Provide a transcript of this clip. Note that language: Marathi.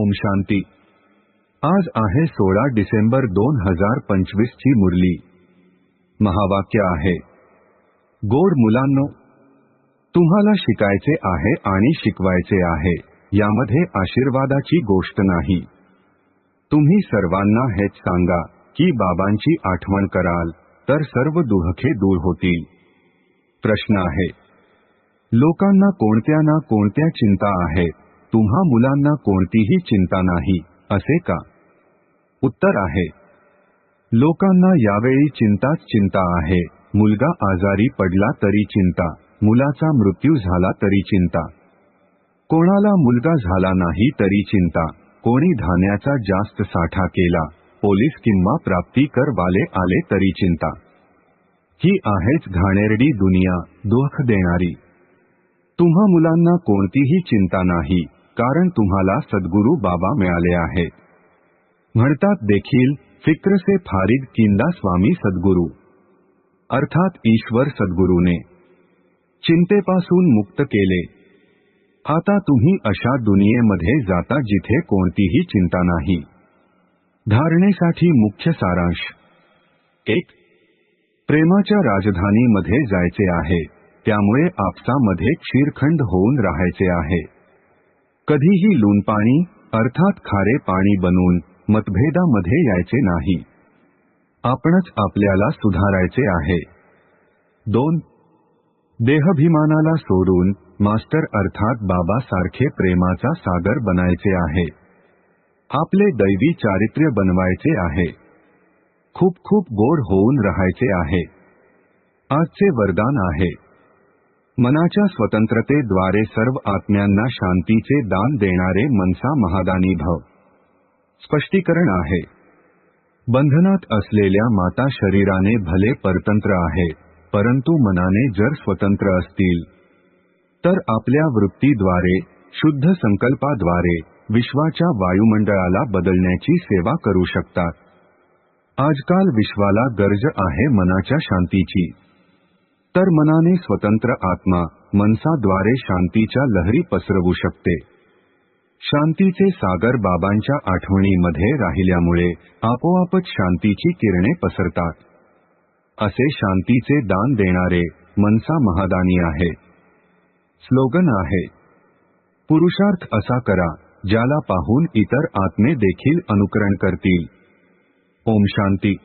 ओम शांती। आज आहे 16 डिसेंबर 2025 ची मुरली। महावाक्य आहे, गोड मुलांनो, तुम्हाला शिकायचे आहे आणि शिकवायचे आहे, यामध्ये आशीर्वादाची गोष्ट नाही। तुम्ही सर्वांना हेच सांगा की बाबांची आठवण कराल तर सर्व दुःखे दूर होतील। प्रश्न आहे, लोकांना कोणत्या ना कोणत्या चिंता आहे, तुम्हा मुलांना कोणतीही चिंता नाही, असे का? उत्तर आहे, लोकांना यावेळी चिंताच चिंता आहे। मुलगा आजारी पडला तरी चिंता, मुलाचा मृत्यू झाला तरी चिंता, कोणाला मुलगा झाला नाही तरी चिंता, कोणी धान्याचा जास्त साठा केला, पोलीस किंवा प्राप्ती कर वाले आले तरी चिंता। ही आहेच घाणेरडी दुनिया, दुःख देणारी। तुम्हा मुलांना कोणतीही चिंता नाही, कारण तुम्हाला सद्गुरू बाबा मिळाले आहेत। म्हणतात देखील, फिक्र से फारिग किंदा स्वामी सद्गुरू, अर्थात ईश्वर सद्गुरूने चिंतेपासून मुक्त केले। आता तुम्ही अशा दुनियेमध्ये जाता जिथे कोणतीही चिंता नाही। धारणेसाठी मुख्य सारांश। 1. प्रेमाच्या राजधानीमध्ये जायचे आहे, त्यामुळे आपसामध्ये क्षीरखंड होऊन राहायचे आहे। कधीही लूणपाणी अर्थात खारे पाणी बनून मतभेदामध्ये यायचे नाही। आपणच आपल्याला सुधारायचे आहे। 2. देहाभिमानाला सोडून मास्टर अर्थात बाबा सारखे प्रेमाचा सागर बनायचे आहे। आपले दैवी चारित्र्य बनवायचे आहे। खूप खूप गोड होऊन राहायचे आहे। आजचे वरदान आहे, मनाच्या स्वतंत्रतेद्वारे सर्व आत्म्यांना शांतीचे दान देणारे मनसा महादानी भव। स्पष्टीकरण आहे, बंधनात असलेल्या माता शरीराने भले परतंत्र आहे, परंतु मनाने जर स्वतंत्र असतील तर आपल्या वृत्तीद्वारे, शुद्ध संकल्पाद्वारे विश्वाच्या वायुमंडळाला बदलण्याची सेवा करू शकतात। आजकाल विश्वाला गरज आहे मनाच्या शांतीची, तर मनाने स्वतंत्र आत्मा मनसाद्वारे शांतीच्या लहरी पसरवू शकते। शांतीचे सागर बाबांच्या आठवणीमध्ये राहिल्यामुळे आपोआपच शांतीची किरणे पसरतात। असे शांतीचे दान देणारे मनसा महादानी आहे। स्लोगन आहे, पुरुषार्थ असा करा ज्याला पाहून इतर आत्मे देखील अनुकरण करतील। ओम शांती।